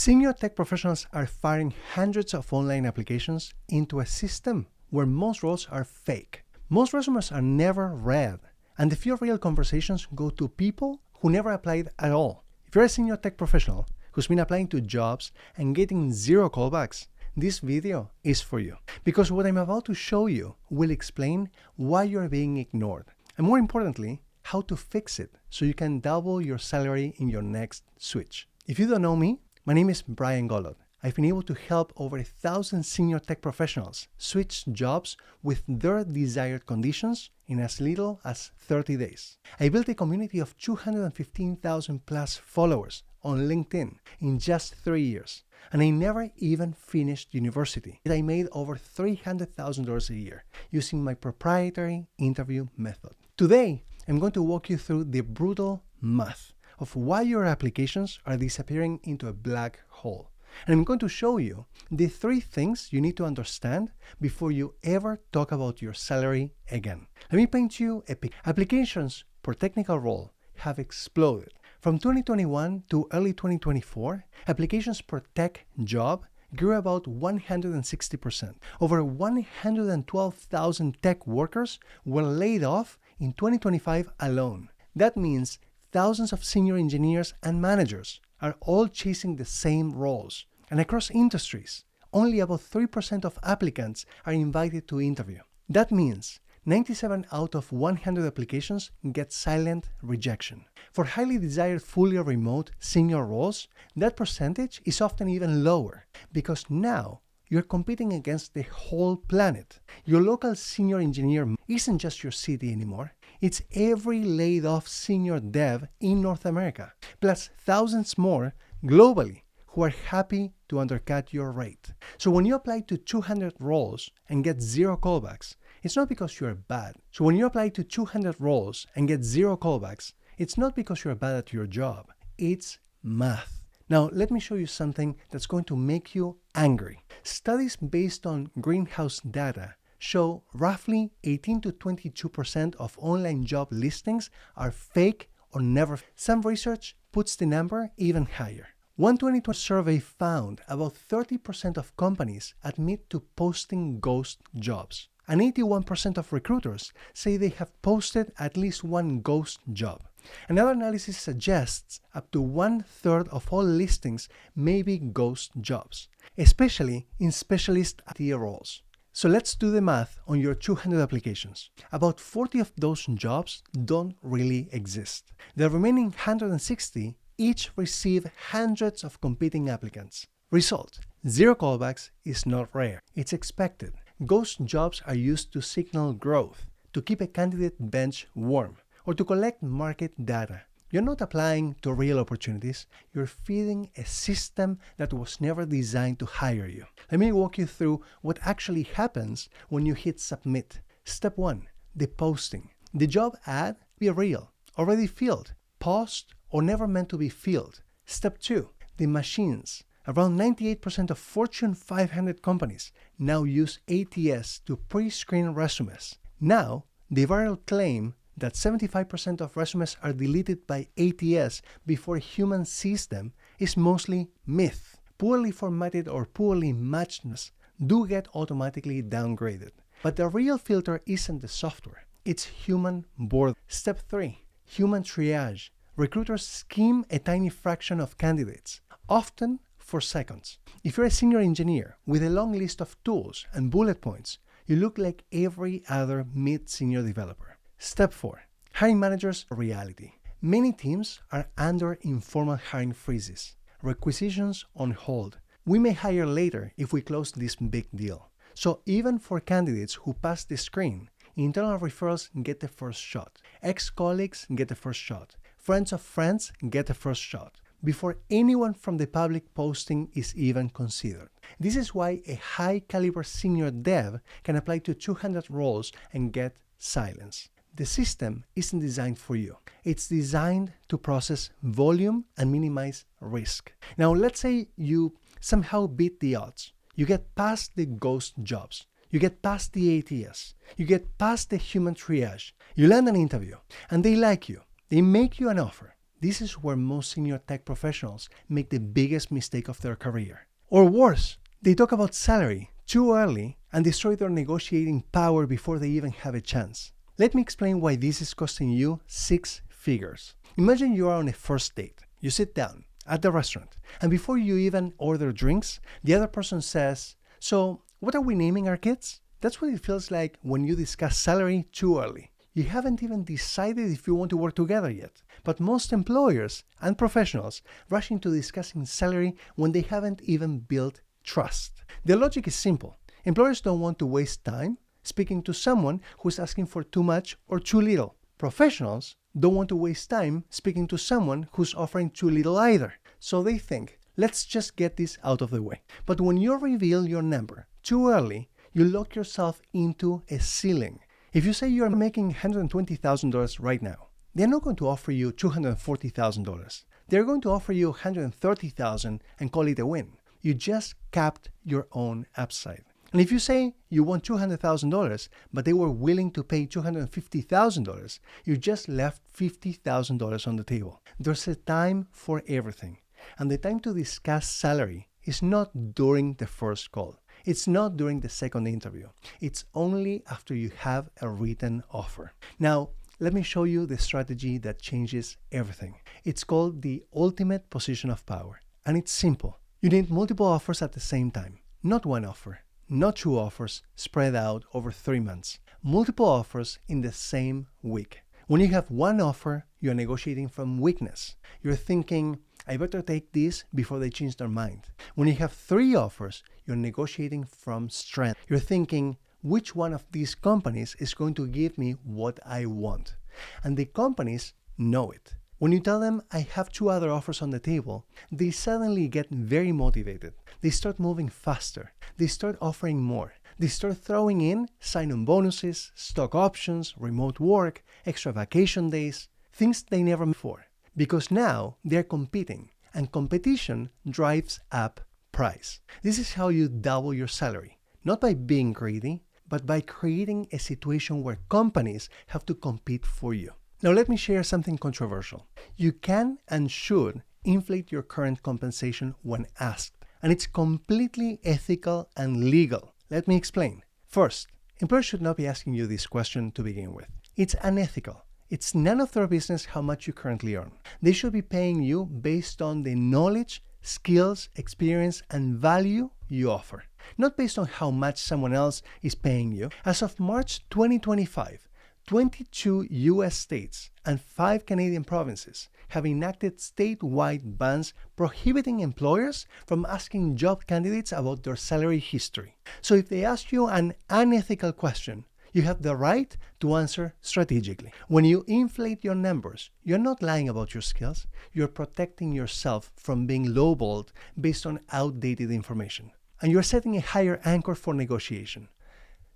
Senior tech professionals are firing hundreds of online applications into a system where most roles are fake. Most resumes are never read, and the few real conversations go to people who never applied at all. If you're a senior tech professional who's been applying to jobs and getting zero callbacks, this video is for you. Because what I'm about to show you will explain why you're being ignored, and more importantly, how to fix it so you can double your salary in your next switch. If you don't know me, my name is Golod. I've been able to help over 1,000 senior tech professionals switch jobs with their desired conditions in as little as 30 days. I built a community of 215,000 plus followers on LinkedIn in just 3 years, and I never even finished university. I made over $300,000 a year using my proprietary interview method. Today, I'm going to walk you through the brutal math of why your applications are disappearing into a black hole. And I'm going to show you the 3 things you need to understand before you ever talk about your salary again. Let me paint you a picture. Applications per technical role have exploded. From 2021 to early 2024, applications per tech job grew about 160%. Over 112,000 tech workers were laid off in 2025 alone. That means thousands of senior engineers and managers are all chasing the same roles. And across industries, only about 3% of applicants are invited to interview. That means 97 out of 100 applications get silent rejection. For highly desired fully remote senior roles, that percentage is often even lower because now you're competing against the whole planet. Your local senior engineer isn't just your city anymore. It's every laid off senior dev in North America, plus thousands more globally who are happy to undercut your rate. So when you apply to 200 roles and get 0 callbacks, it's not because you're bad. So when you apply to 200 roles and get 0 callbacks, it's not because you're bad at your job. It's math. Now, let me show you something that's going to make you angry. Studies based on greenhouse data show roughly 18 to 22% of online job listings are fake or never. Some research puts the number even higher. One 2020 survey found about 30% of companies admit to posting ghost jobs, and 81% of recruiters say they have posted at least one ghost job. Another analysis suggests up to 1/3 of all listings may be ghost jobs, especially in specialist IT roles. So let's do the math on your 200 applications. About 40 of those jobs don't really exist. The remaining 160 each receive hundreds of competing applicants. Result: 0 callbacks is not rare. It's expected. Ghost jobs are used to signal growth, to keep a candidate bench warm, or to collect market data. You're not applying to real opportunities. You're feeding a system that was never designed to hire you. Let me walk you through what actually happens when you hit submit. Step 1, the posting. The job ad be real, already filled, paused, or never meant to be filled. Step 2, the machines. Around 98% of Fortune 500 companies now use ATS to pre-screen resumes. Now, the viral claim that 75% of resumes are deleted by ATS before a human sees them is mostly myth. Poorly formatted or poorly matchedness do get automatically downgraded. But the real filter isn't the software, it's human boredom. Step 3, human triage. Recruiters skim a tiny fraction of candidates, often for seconds. If you're a senior engineer with a long list of tools and bullet points, you look like every other mid-senior developer. Step 4, hiring managers' reality. Many teams are under informal hiring freezes, requisitions on hold. We may hire later if we close this big deal. So even for candidates who pass the screen, internal referrals get the first shot. Ex-colleagues get the first shot. Friends of friends get the first shot before anyone from the public posting is even considered. This is why a high-caliber senior dev can apply to 200 roles and get silence. The system isn't designed for you. It's designed to process volume and minimize risk. Now, let's say you somehow beat the odds. You get past the ghost jobs. You get past the ATS. You get past the human triage. You land an interview, and they like you. They make you an offer. This is where most senior tech professionals make the biggest mistake of their career. Or worse, they talk about salary too early and destroy their negotiating power before they even have a chance. Let me explain why this is costing you 6 figures. Imagine you are on a first date. You sit down at the restaurant, and before you even order drinks, the other person says, "So, what are we naming our kids?" That's what it feels like when you discuss salary too early. You haven't even decided if you want to work together yet. But most employers and professionals rush into discussing salary when they haven't even built trust. The logic is simple. Employers don't want to waste time speaking to someone who's asking for too much or too little. Professionals don't want to waste time speaking to someone who's offering too little either. So they think, let's just get this out of the way. But when you reveal your number too early, you lock yourself into a ceiling. If you say you're making $120,000 right now, they're not going to offer you $240,000. They're going to offer you $130,000 and call it a win. You just capped your own upside. And if you say you want $200,000, but they were willing to pay $250,000, you just left $50,000 on the table. There's a time for everything. And the time to discuss salary is not during the first call. It's not during the second interview. It's only after you have a written offer. Now, let me show you the strategy that changes everything. It's called the ultimate position of power. And it's simple. You need multiple offers at the same time. Not one offer, not 2 offers spread out over 3 months. Multiple offers in the same week. When you have one offer, you're negotiating from weakness. You're thinking, I better take this before they change their mind. When you have 3 offers, you're negotiating from strength. You're thinking, which one of these companies is going to give me what I want? And the companies know it. When you tell them, I have 2 other offers on the table, they suddenly get very motivated. They start moving faster. They start offering more. They start throwing in sign-on bonuses, stock options, remote work, extra vacation days, things they never before. Because now they're competing, and competition drives up price. This is how you double your salary, not by being greedy, but by creating a situation where companies have to compete for you. Now let me share something controversial. You can and should inflate your current compensation when asked, and it's completely ethical and legal. Let me explain. First, employers should not be asking you this question to begin with. It's unethical. It's none of their business how much you currently earn. They should be paying you based on the knowledge, skills, experience, and value you offer, not based on how much someone else is paying you. As of March 2025, 22 US states and 5 Canadian provinces have enacted statewide bans prohibiting employers from asking job candidates about their salary history. So if they ask you an unethical question, you have the right to answer strategically. When you inflate your numbers, you're not lying about your skills. You're protecting yourself from being lowballed based on outdated information. And you're setting a higher anchor for negotiation.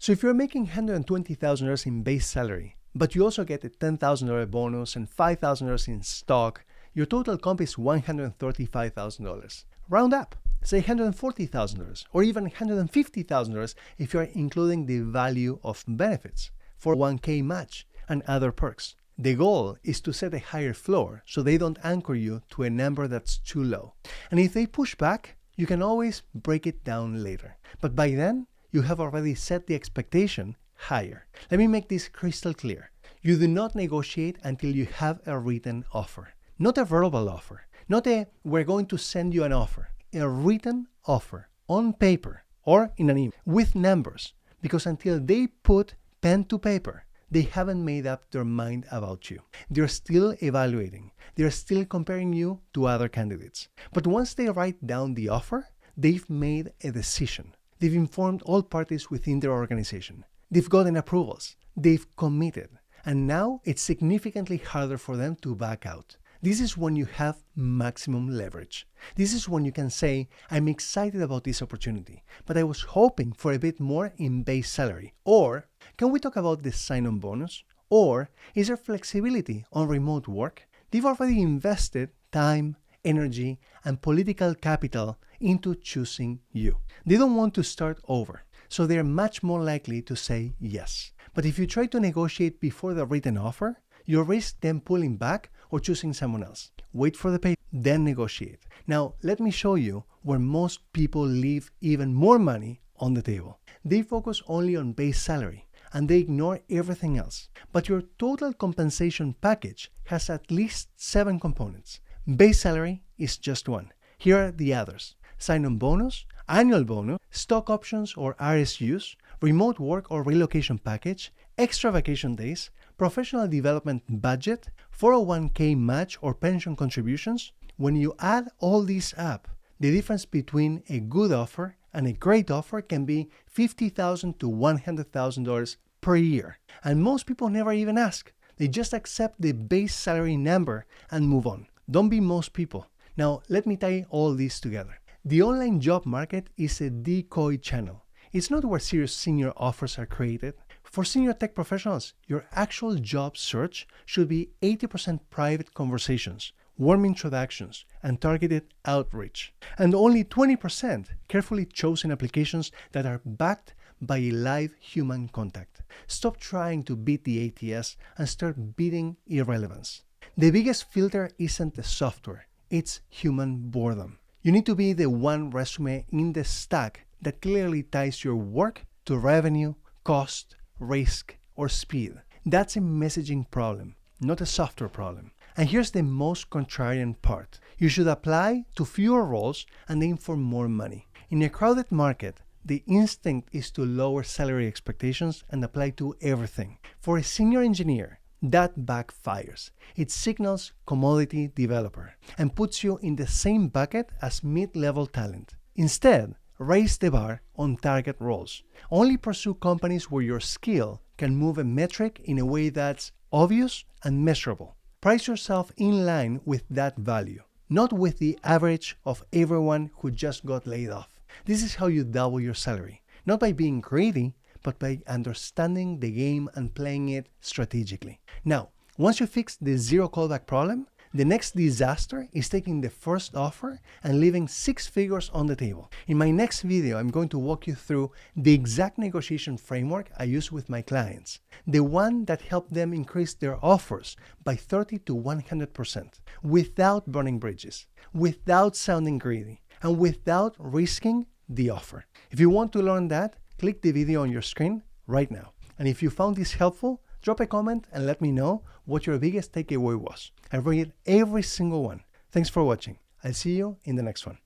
So if you're making $120,000 in base salary, but you also get a $10,000 bonus and $5,000 in stock, your total comp is $135,000. Round up, say $140,000 or even $150,000 if you're including the value of benefits, 401k match, and other perks. The goal is to set a higher floor so they don't anchor you to a number that's too low. And if they push back, you can always break it down later. But by then, you have already set the expectation higher. Let me make this crystal clear. You do not negotiate until you have a written offer. Not a verbal offer. Not a, we're going to send you an offer. A written offer on paper or in an email with numbers. Because until they put pen to paper, they haven't made up their mind about you. They're still evaluating. They're still comparing you to other candidates. But once they write down the offer, they've made a decision. They've informed all parties within their organization. They've gotten approvals. They've committed. And now it's significantly harder for them to back out. This is when you have maximum leverage. This is when you can say, I'm excited about this opportunity, but I was hoping for a bit more in base salary. Or, can we talk about the sign-on bonus? Or, is there flexibility on remote work? They've already invested time, energy, and political capital into choosing you. They don't want to start over, so they're much more likely to say yes. But if you try to negotiate before the written offer, You risk them pulling back or choosing someone else. Wait for the pay, then negotiate. Now, let me show you where most people leave even more money on the table. They focus only on base salary and they ignore everything else. But your total compensation package has at least 7 components. Base salary is just one. Here are the others: sign-on bonus, annual bonus, stock options or RSUs, remote work or relocation package, extra vacation days, professional development budget, 401k match or pension contributions. When you add all these up, the difference between a good offer and a great offer can be $50,000 to $100,000 per year. And most people never even ask. They just accept the base salary number and move on. Don't be most people. Now, let me tie all this together. The online job market is a decoy channel. It's not where serious senior offers are created. For senior tech professionals, your actual job search should be 80% private conversations, warm introductions, and targeted outreach, and only 20% carefully chosen applications that are backed by a live human contact. Stop trying to beat the ATS and start beating irrelevance. The biggest filter isn't the software, it's human boredom. You need to be the one resume in the stack that clearly ties your work to revenue, cost, risk, or speed. That's a messaging problem, not a software problem. And here's the most contrarian part. You should apply to fewer roles and aim for more money. In a crowded market, the instinct is to lower salary expectations and apply to everything. For a senior engineer, that backfires. It signals commodity developer and puts you in the same bucket as mid-level talent. Instead, raise the bar on target roles. Only pursue companies where your skill can move a metric in a way that's obvious and measurable. Price yourself in line with that value, not with the average of everyone who just got laid off. This is how you double your salary, not by being greedy, but by understanding the game and playing it strategically. Now, once you fix the zero callback problem, the next disaster is taking the first offer and leaving 6 figures on the table. In my next video, I'm going to walk you through the exact negotiation framework I use with my clients, the one that helped them increase their offers by 30 to 100% without burning bridges, without sounding greedy, and without risking the offer. If you want to learn that, click the video on your screen right now. And if you found this helpful, drop a comment and let me know what your biggest takeaway was. I read every single one. Thanks for watching. I'll see you in the next one.